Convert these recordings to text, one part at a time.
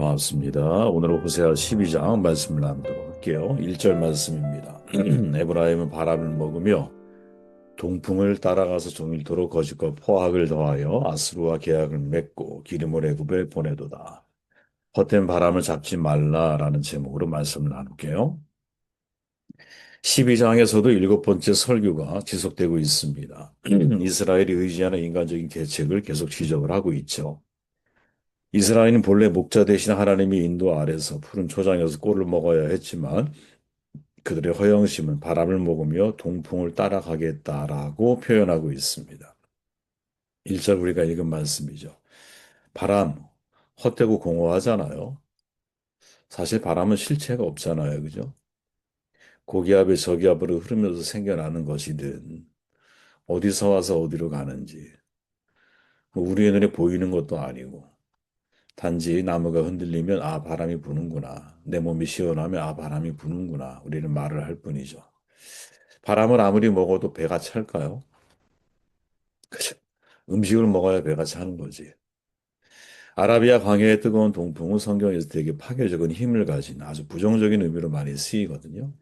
반갑습니다. 오늘은 호세아 12장 말씀을 나누도록 할게요. 1절 말씀입니다. 에브라임은 바람을 먹으며 동풍을 따라가서 종일토록 거짓과 포악을 더하여 아수르와 계약을 맺고 기름을 애굽에 보내도다. 헛된 바람을 잡지 말라라는 제목으로 말씀을 나눌게요. 12장에서도 일곱 번째 설교가 지속되고 있습니다. 이스라엘이 의지하는 인간적인 계책을 계속 지적을 하고 있죠. 이스라엘은 본래 목자 대신 하나님의 인도 아래서 푸른 초장에서 꿀을 먹어야 했지만 그들의 허영심은 바람을 먹으며 동풍을 따라가겠다라고 표현하고 있습니다. 1절 우리가 읽은 말씀이죠. 바람, 헛되고 공허하잖아요. 사실 바람은 실체가 없잖아요. 그죠? 고기압이 저기압으로 흐르면서 생겨나는 것이든 어디서 와서 어디로 가는지 우리의 눈에 보이는 것도 아니고 단지 나무가 흔들리면 아 바람이 부는구나. 내 몸이 시원하면 아 바람이 부는구나. 우리는 말을 할 뿐이죠. 바람을 아무리 먹어도 배가 찰까요? 그죠? 음식을 먹어야 배가 차는 거지. 아라비아 광야의 뜨거운 동풍은 성경에서 되게 파괴적인 힘을 가진 아주 부정적인 의미로 많이 쓰이거든요.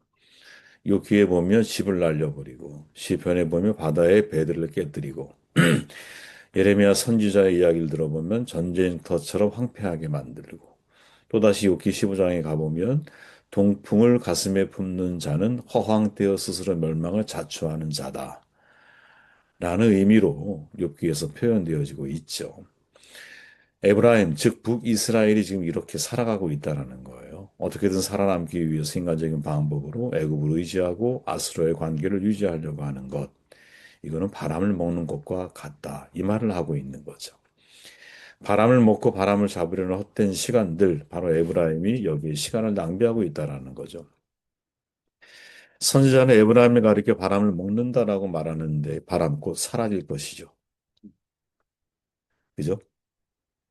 욥기에 보면 집을 날려버리고 시편에 보면 바다의 배들을 깨뜨리고 예레미야 선지자의 이야기를 들어보면 전쟁터처럼 황폐하게 만들고 또다시 욥기 15장에 가보면 동풍을 가슴에 품는 자는 허황되어 스스로 멸망을 자초하는 자다. 라는 의미로 욥기에서 표현되어지고 있죠. 에브라임, 즉 북이스라엘이 지금 이렇게 살아가고 있다는 거예요. 어떻게든 살아남기 위해서 인간적인 방법으로 애굽을 의지하고 아수르의 관계를 유지하려고 하는 것. 이거는 바람을 먹는 것과 같다. 이 말을 하고 있는 거죠. 바람을 먹고 바람을 잡으려는 헛된 시간들, 바로 에브라임이 여기에 시간을 낭비하고 있다라는 거죠. 선지자는 에브라임을 가리켜 바람을 먹는다라고 말하는데 바람 곧 사라질 것이죠. 그죠?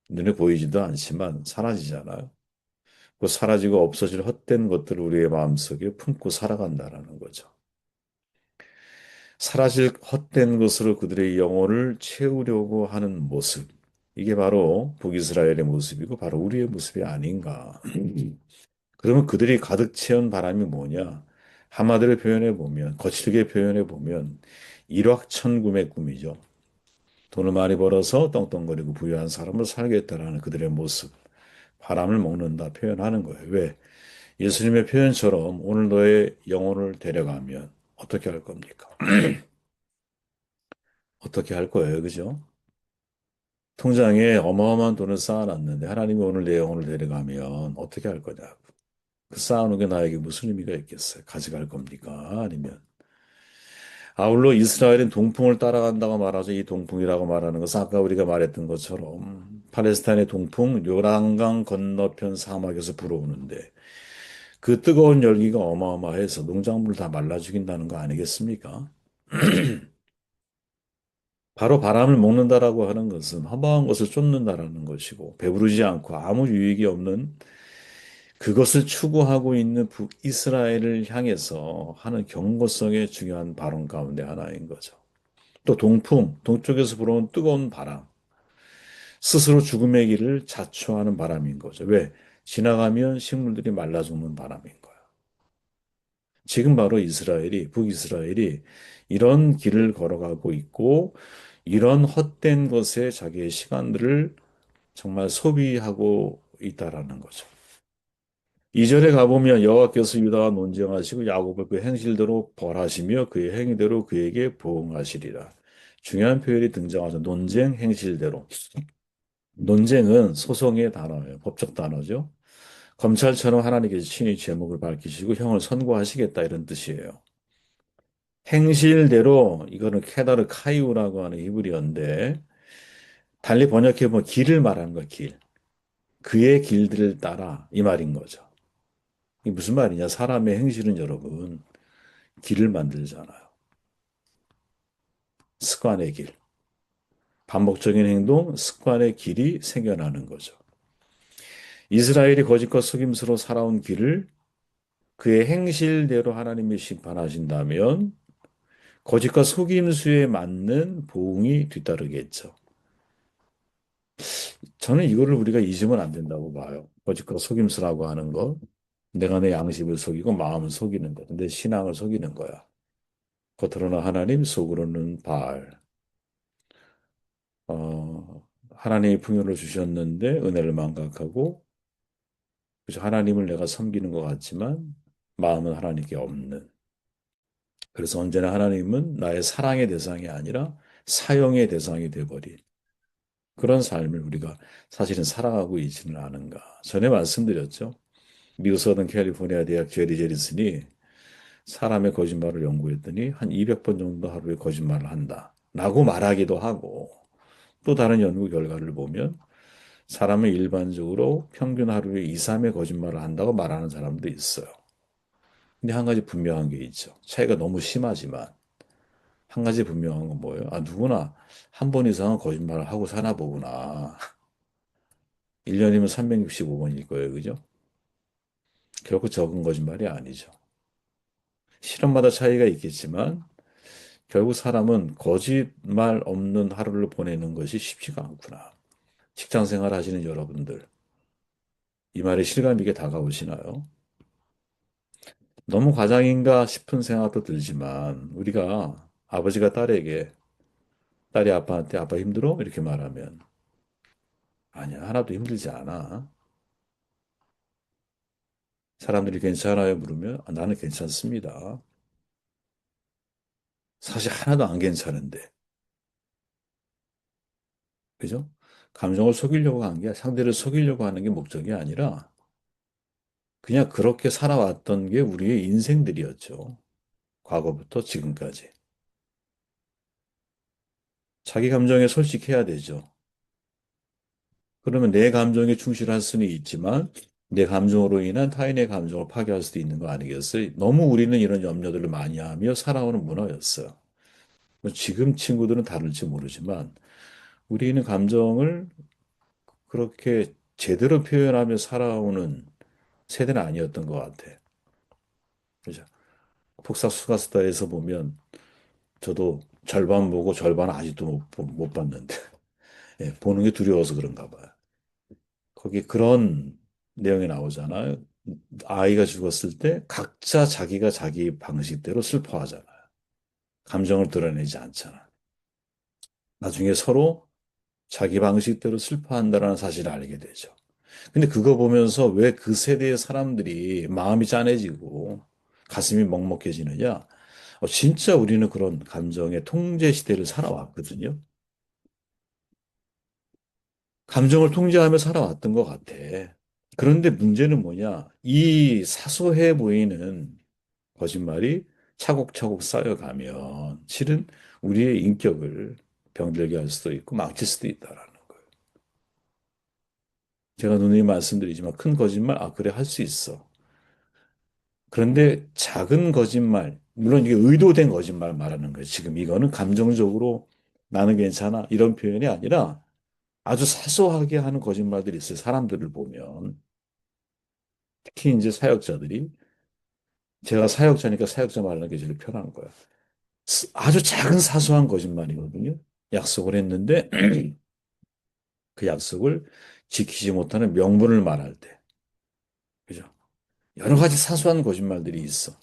눈에 보이지도 않지만 사라지잖아요. 그 사라지고 없어질 헛된 것들을 우리의 마음속에 품고 살아간다라는 거죠. 사라질 헛된 것으로 그들의 영혼을 채우려고 하는 모습. 이게 바로 북이스라엘의 모습이고 바로 우리의 모습이 아닌가. 그러면 그들이 가득 채운 바람이 뭐냐? 한마디로 표현해 보면, 거칠게 표현해 보면, 일확천금의 꿈이죠. 돈을 많이 벌어서 떵떵거리고 부유한 삶을 살겠다라는 그들의 모습. 바람을 먹는다 표현하는 거예요. 왜? 예수님의 표현처럼 오늘 너의 영혼을 데려가면 어떻게 할 겁니까? 어떻게 할 거예요? 그죠? 통장에 어마어마한 돈을 쌓아놨는데 하나님이 오늘 내 영혼을 데려가면 어떻게 할 거냐고. 그 쌓아놓은 게 나에게 무슨 의미가 있겠어요? 가져갈 겁니까? 아니면 아울러 이스라엘은 동풍을 따라간다고 말하죠. 이 동풍이라고 말하는 것은 아까 우리가 말했던 것처럼 팔레스타인의 동풍 요란강 건너편 사막에서 불어오는데 그 뜨거운 열기가 어마어마해서 농작물을 다 말라 죽인다는 거 아니겠습니까? 바로 바람을 먹는다라고 하는 것은 허망한 것을 쫓는다라는 것이고 배부르지 않고 아무 유익이 없는 그것을 추구하고 있는 북이스라엘을 향해서 하는 경고성의 중요한 발언 가운데 하나인 거죠. 또 동풍, 동쪽에서 불어온 뜨거운 바람, 스스로 죽음의 길을 자초하는 바람인 거죠. 왜? 지나가면 식물들이 말라 죽는 바람인 거예요. 지금 바로 북이스라엘이 이런 길을 걸어가고 있고, 이런 헛된 것에 자기의 시간들을 정말 소비하고 있다라는 거죠. 2절에 가보면 여호와께서 유다와 논쟁하시고 야곱을 그 행실대로 벌하시며 그의 행위대로 그에게 보응하시리라. 중요한 표현이 등장하죠. 논쟁, 행실대로. 논쟁은 소송의 단어예요. 법적 단어죠. 검찰처럼 하나님께서 친히 제목을 밝히시고 형을 선고하시겠다 이런 뜻이에요. 행실대로 이거는 케다르 카이우라고 하는 히브리어인데 달리 번역해 보면 길을 말하는 거야, 길. 그의 길들을 따라 이 말인 거죠. 이게 무슨 말이냐? 사람의 행실은 여러분 길을 만들잖아요. 습관의 길. 반복적인 행동, 습관의 길이 생겨나는 거죠. 이스라엘이 거짓과 속임수로 살아온 길을 그의 행실대로 하나님이 심판하신다면 거짓과 속임수에 맞는 보응이 뒤따르겠죠. 저는 이거를 우리가 잊으면 안 된다고 봐요. 거짓과 속임수라고 하는 거. 내가 내 양심을 속이고 마음을 속이는 거. 내 신앙을 속이는 거야. 겉으로는 하나님, 속으로는 바알. 하나님이 풍요를 주셨는데 은혜를 망각하고 그래서 하나님을 내가 섬기는 것 같지만 마음은 하나님께 없는. 그래서 언제나 하나님은 나의 사랑의 대상이 아니라 사형의 대상이 돼버린 그런 삶을 우리가 사실은 살아가고 있지는 않은가. 전에 말씀드렸죠. 미국 서던 캘리포니아 대학 제리 제리슨이 사람의 거짓말을 연구했더니 한 200번 정도 하루에 거짓말을 한다. 라고 말하기도 하고 또 다른 연구 결과를 보면 사람은 일반적으로 평균 하루에 2, 3회 거짓말을 한다고 말하는 사람도 있어요. 근데 한 가지 분명한 게 있죠. 차이가 너무 심하지만 한 가지 분명한 건 뭐예요? 아, 누구나 한 번 이상은 거짓말을 하고 사나 보구나. 1년이면 365번일 거예요. 그죠? 결코 적은 거짓말이 아니죠. 실험마다 차이가 있겠지만 결국 사람은 거짓말 없는 하루를 보내는 것이 쉽지가 않구나. 직장 생활 하시는 여러분들, 이 말에 실감 있게 다가오시나요? 너무 과장인가 싶은 생각도 들지만 우리가 아버지가 딸에게 딸이 아빠한테 아빠 힘들어? 이렇게 말하면 아니야, 하나도 힘들지 않아. 사람들이 괜찮아요? 물으면 아, 나는 괜찮습니다. 사실 하나도 안 괜찮은데. 그죠? 감정을 속이려고 한 게 상대를 속이려고 하는 게 목적이 아니라 그냥 그렇게 살아왔던 게 우리의 인생들이었죠. 과거부터 지금까지. 자기 감정에 솔직해야 되죠. 그러면 내 감정에 충실할 수는 있지만 내 감정으로 인한 타인의 감정을 파괴할 수도 있는 거 아니겠어요? 너무 우리는 이런 염려들을 많이 하며 살아오는 문화였어요. 뭐 지금 친구들은 다를지 모르지만 우리는 감정을 그렇게 제대로 표현하며 살아오는 세대는 아니었던 것 같아. 그죠? 폭삭수가스다에서 보면 저도 절반 보고 절반 아직도 못 봤는데 예, 보는 게 두려워서 그런가 봐요. 거기 그런 내용이 나오잖아요. 아이가 죽었을 때 각자 자기가 자기 방식대로 슬퍼하잖아요. 감정을 드러내지 않잖아. 나중에 서로 자기 방식대로 슬퍼한다는 사실을 알게 되죠. 근데 그거 보면서 왜 그 세대의 사람들이 마음이 짠해지고 가슴이 먹먹해지느냐? 진짜 우리는 그런 감정의 통제 시대를 살아왔거든요. 감정을 통제하며 살아왔던 것 같아. 그런데 문제는 뭐냐? 이 사소해 보이는 거짓말이 차곡차곡 쌓여가면 실은 우리의 인격을 병들게 할 수도 있고 망칠 수도 있다라는 거예요. 제가 누누이 말씀드리지만 큰 거짓말, 아, 그래, 할 수 있어. 그런데 작은 거짓말, 물론 이게 의도된 거짓말 말하는 거예요. 지금 이거는 감정적으로 나는 괜찮아. 이런 표현이 아니라 아주 사소하게 하는 거짓말들이 있어요. 사람들을 보면. 특히 이제 사역자들이 제가 사역자니까 사역자 말하는 게 제일 편한 거야. 아주 작은 사소한 거짓말이거든요. 약속을 했는데 그 약속을 지키지 못하는 명분을 말할 때. 그죠? 여러 가지 사소한 거짓말들이 있어.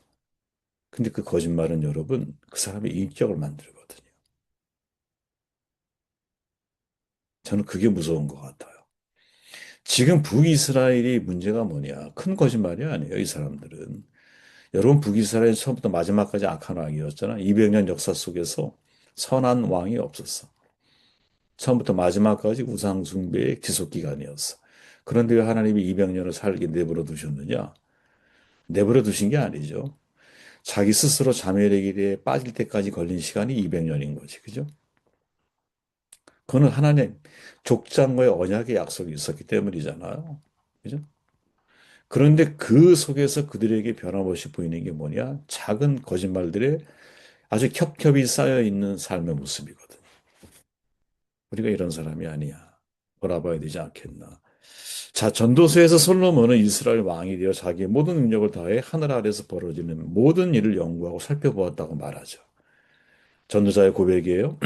근데 그 거짓말은 여러분, 그 사람의 인격을 만들거든요. 저는 그게 무서운 것 같아요. 지금 북이스라엘이 문제가 뭐냐? 큰 거짓말이 아니에요, 이 사람들은. 여러분, 북이스라엘 처음부터 마지막까지 악한 왕이었잖아. 200년 역사 속에서 선한 왕이 없었어. 처음부터 마지막까지 우상 숭배의 지속 기간이었어. 그런데 왜 하나님이 200년을 살게 내버려 두셨느냐? 내버려 두신 게 아니죠. 자기 스스로 자멸의 길에 빠질 때까지 걸린 시간이 200년인 거지. 그죠? 그거는 하나님 족장과의 언약의 약속이 있었기 때문이잖아요. 그죠? 그런데 그 속에서 그들에게 변함없이 보이는 게 뭐냐? 작은 거짓말들에 아주 겹겹이 쌓여 있는 삶의 모습이거든. 우리가 이런 사람이 아니야. 돌아봐야 되지 않겠나. 자, 전도서에서 솔로몬은 이스라엘 왕이 되어 자기의 모든 능력을 다해 하늘 아래서 벌어지는 모든 일을 연구하고 살펴보았다고 말하죠. 전도자의 고백이에요.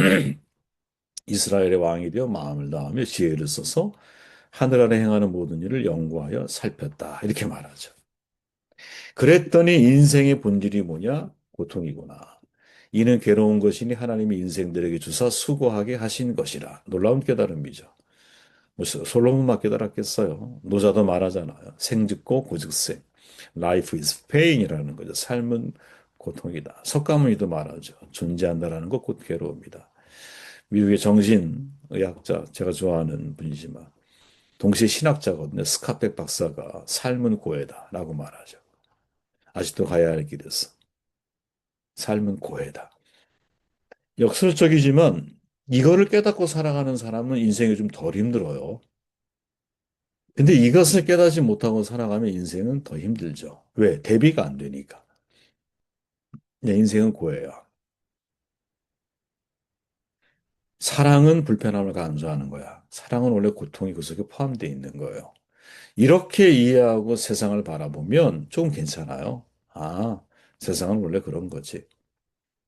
이스라엘의 왕이 되어 마음을 다하며 지혜를 써서 하늘 아래 행하는 모든 일을 연구하여 살폈다. 이렇게 말하죠. 그랬더니 인생의 본질이 뭐냐? 고통이구나. 이는 괴로운 것이니 하나님이 인생들에게 주사 수고하게 하신 것이라. 놀라운 깨달음이죠. 뭐 솔로몬만 깨달았겠어요. 노자도 말하잖아요. 생즉고 고즉생. Life is pain이라는 거죠. 삶은 고통이다. 석가모니도 말하죠. 존재한다라는 것 곧 괴로움이다. 미국의 정신의학자, 제가 좋아하는 분이지만 동시에 신학자거든요. 스카펙 박사가 삶은 고해다라고 말하죠. 아직도 가야 할 길에서 삶은 고해다. 역설적이지만 이거를 깨닫고 살아가는 사람은 인생이 좀 덜 힘들어요. 근데 이것을 깨닫지 못하고 살아가면 인생은 더 힘들죠. 왜? 대비가 안 되니까. 내 인생은 고해야. 사랑은 불편함을 감수하는 거야. 사랑은 원래 고통이 그 속에 포함되어 있는 거예요. 이렇게 이해하고 세상을 바라보면 좀 괜찮아요. 아, 세상은 원래 그런 거지.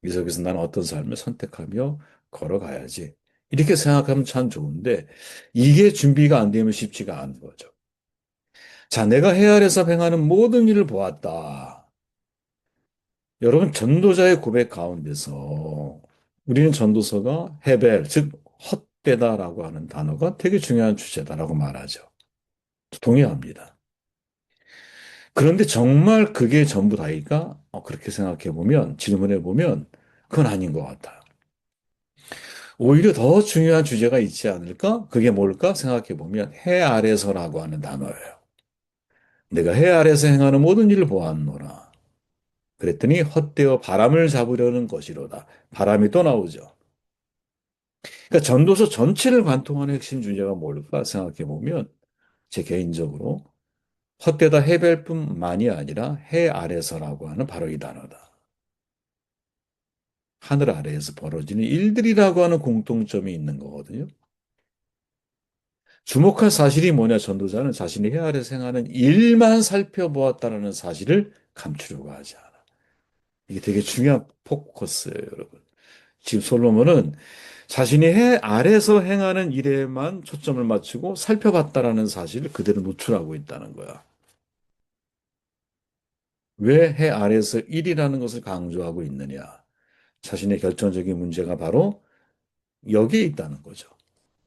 이 속에서 나는 어떤 삶을 선택하며 걸어가야지. 이렇게 생각하면 참 좋은데, 이게 준비가 안 되면 쉽지가 않은 거죠. 자, 내가 해 아래서 행하는 모든 일을 보았다. 여러분, 전도자의 고백 가운데서 우리는 전도서가 헤벨, 즉, 헛되다라고 하는 단어가 되게 중요한 주제다라고 말하죠. 동의합니다. 그런데 정말 그게 전부 다일까? 그렇게 생각해 보면, 질문해 보면, 그건 아닌 것 같아요. 오히려 더 중요한 주제가 있지 않을까? 그게 뭘까? 생각해 보면, 해 아래서라고 하는 단어예요. 내가 해 아래서 행하는 모든 일을 보았노라. 그랬더니 헛되어 바람을 잡으려는 것이로다. 바람이 또 나오죠. 그러니까 전도서 전체를 관통하는 핵심 주제가 뭘까 생각해 보면 제 개인적으로 헛되다 해벨뿐만이 아니라 해 아래서라고 하는 바로 이 단어다. 하늘 아래에서 벌어지는 일들이라고 하는 공통점이 있는 거거든요. 주목할 사실이 뭐냐, 전도자는 자신이 해 아래 생하는 일만 살펴보았다는 사실을 감추려고 하지 않아. 이게 되게 중요한 포커스예요, 여러분. 지금 솔로몬은 자신이 해 아래서 행하는 일에만 초점을 맞추고 살펴봤다라는 사실을 그대로 노출하고 있다는 거야. 왜 해 아래서 일이라는 것을 강조하고 있느냐? 자신의 결정적인 문제가 바로 여기에 있다는 거죠.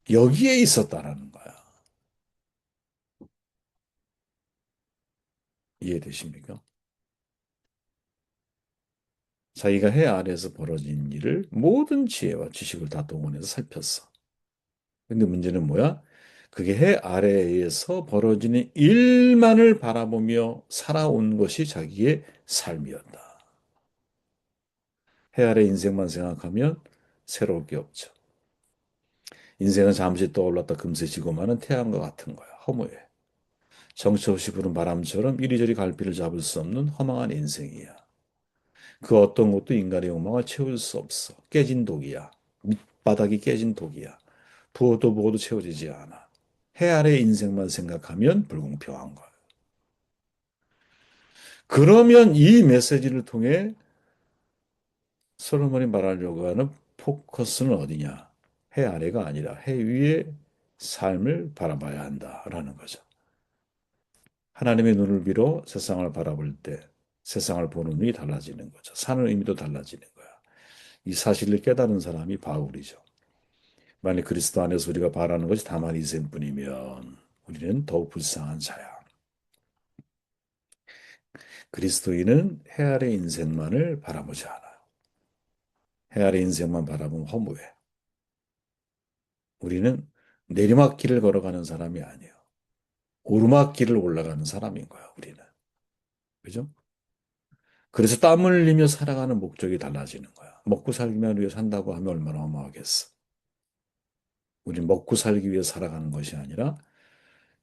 여기에 있었다라는 거야. 이해되십니까? 자기가 해 아래에서 벌어진 일을 모든 지혜와 지식을 다 동원해서 살폈어. 근데 문제는 뭐야? 그게 해 아래에서 벌어지는 일만을 바라보며 살아온 것이 자기의 삶이었다. 해 아래 인생만 생각하면 새로울 게 없죠. 인생은 잠시 떠올랐다 금세 지고 마는 태양과 같은 거야. 허무해. 정처 없이 부는 바람처럼 이리저리 갈피를 잡을 수 없는 허망한 인생이야. 그 어떤 것도 인간의 욕망을 채울 수 없어. 깨진 독이야. 밑바닥이 깨진 독이야. 부어도 부어도 채워지지 않아. 해 아래 인생만 생각하면 불공평한 거야. 그러면 이 메시지를 통해 솔로몬이 말하려고 하는 포커스는 어디냐? 해 아래가 아니라 해 위의 삶을 바라봐야 한다라는 거죠. 하나님의 눈을 빌어 세상을 바라볼 때 세상을 보는 눈이 달라지는 거죠. 사는 의미도 달라지는 거야. 이 사실을 깨달은 사람이 바울이죠. 만약 그리스도 안에서 우리가 바라는 것이 다만 이생뿐이면 우리는 더욱 불쌍한 자야. 그리스도인은 해 아래 인생만을 바라보지 않아요. 해 아래 인생만 바라보면 허무해. 우리는 내리막길을 걸어가는 사람이 아니에요. 오르막길을 올라가는 사람인 거야, 우리는. 그죠? 그래서 땀 흘리며 살아가는 목적이 달라지는 거야. 먹고 살기만 위해 산다고 하면 얼마나 허무하겠어. 우리는 먹고 살기 위해 살아가는 것이 아니라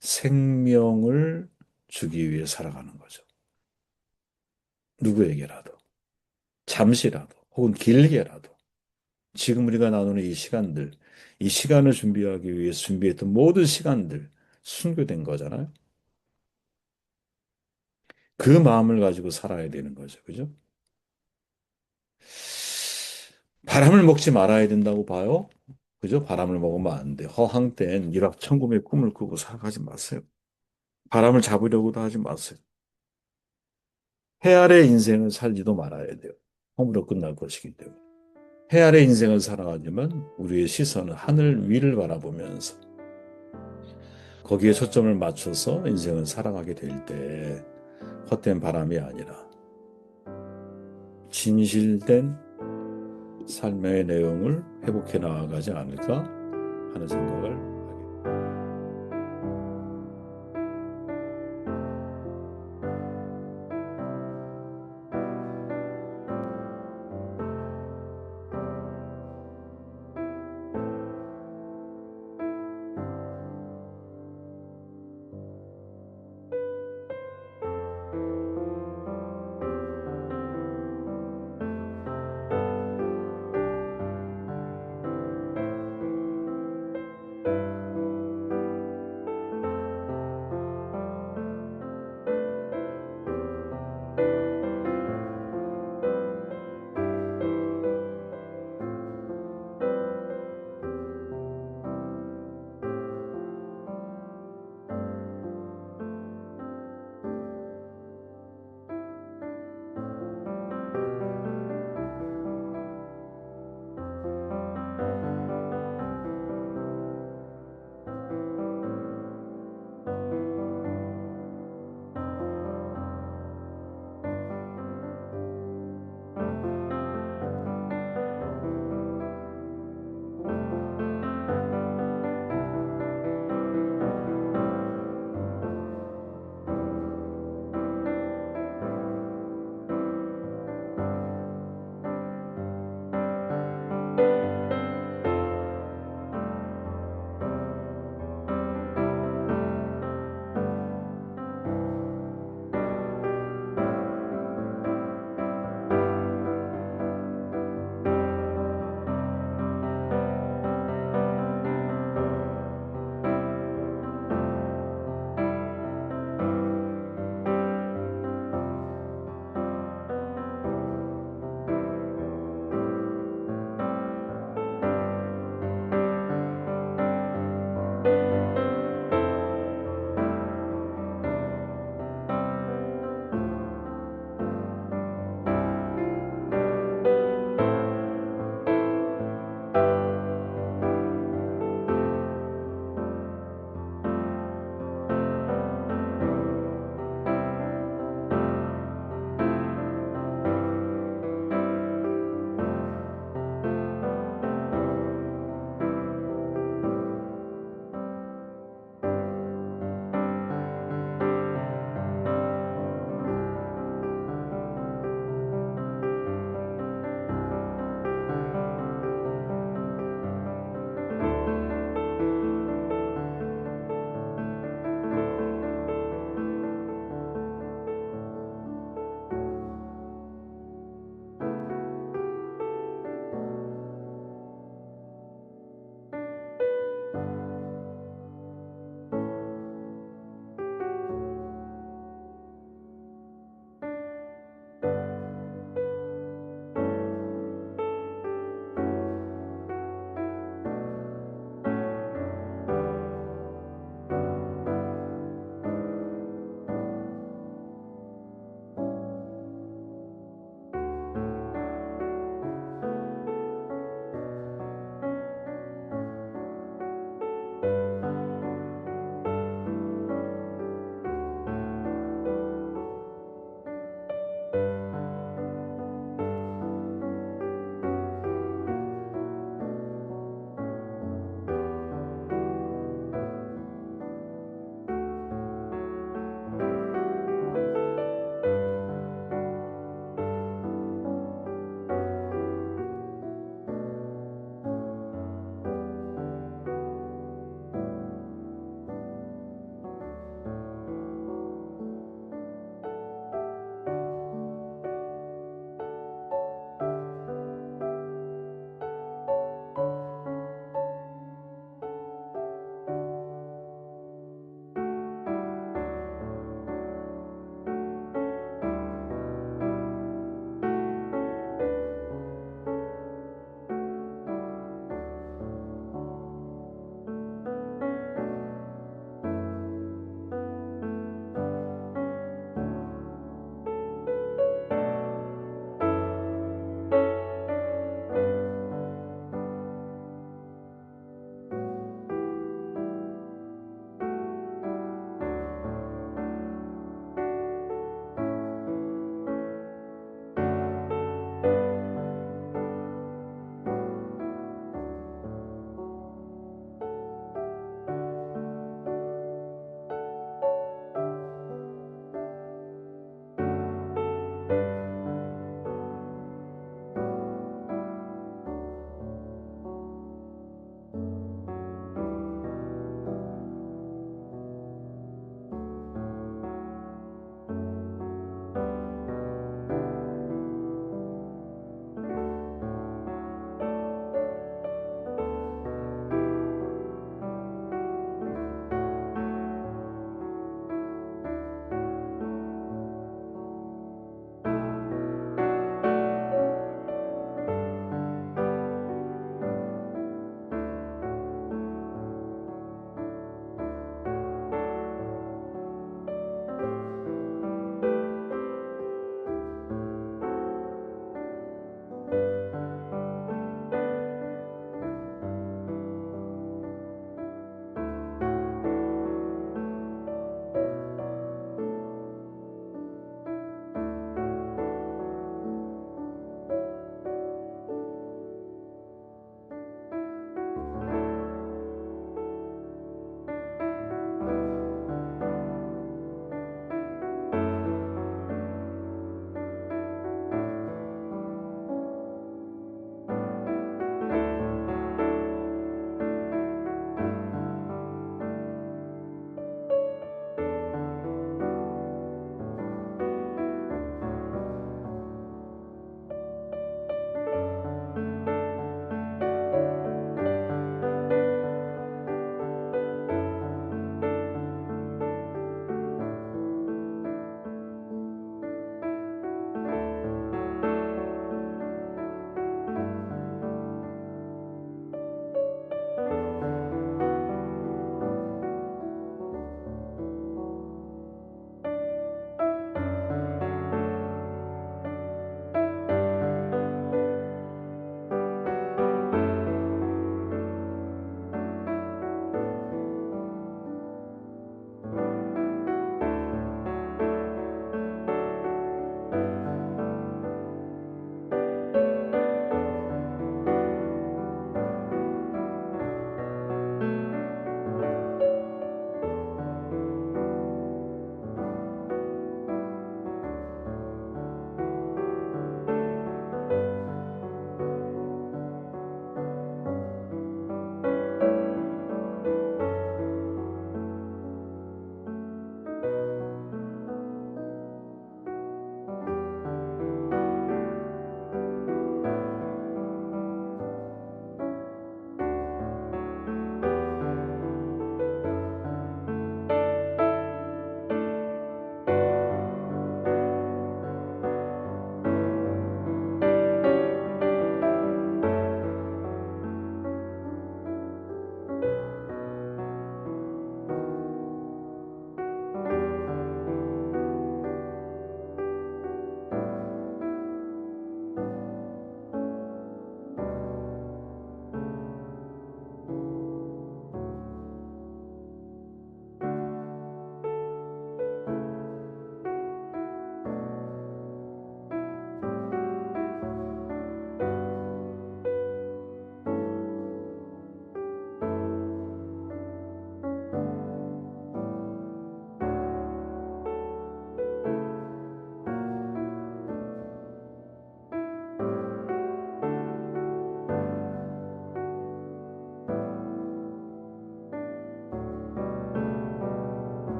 생명을 주기 위해 살아가는 거죠. 누구에게라도. 잠시라도. 혹은 길게라도. 지금 우리가 나누는 이 시간들, 이 시간을 준비하기 위해 준비했던 모든 시간들, 순교된 거잖아요. 그 마음을 가지고 살아야 되는 거죠. 그죠? 바람을 먹지 말아야 된다고 봐요. 그죠? 바람을 먹으면 안 돼. 허황된 일확천금의 꿈을 꾸고 살아가지 마세요. 바람을 잡으려고도 하지 마세요. 해 아래 인생을 살지도 말아야 돼요. 허물어 끝날 것이기 때문에. 해 아래 인생을 살아가지만 우리의 시선은 하늘 위를 바라보면서 거기에 초점을 맞춰서 인생을 살아가게 될 때 헛된 바람이 아니라 진실된 삶의 내용을 회복해 나아가지 않을까 하는 생각을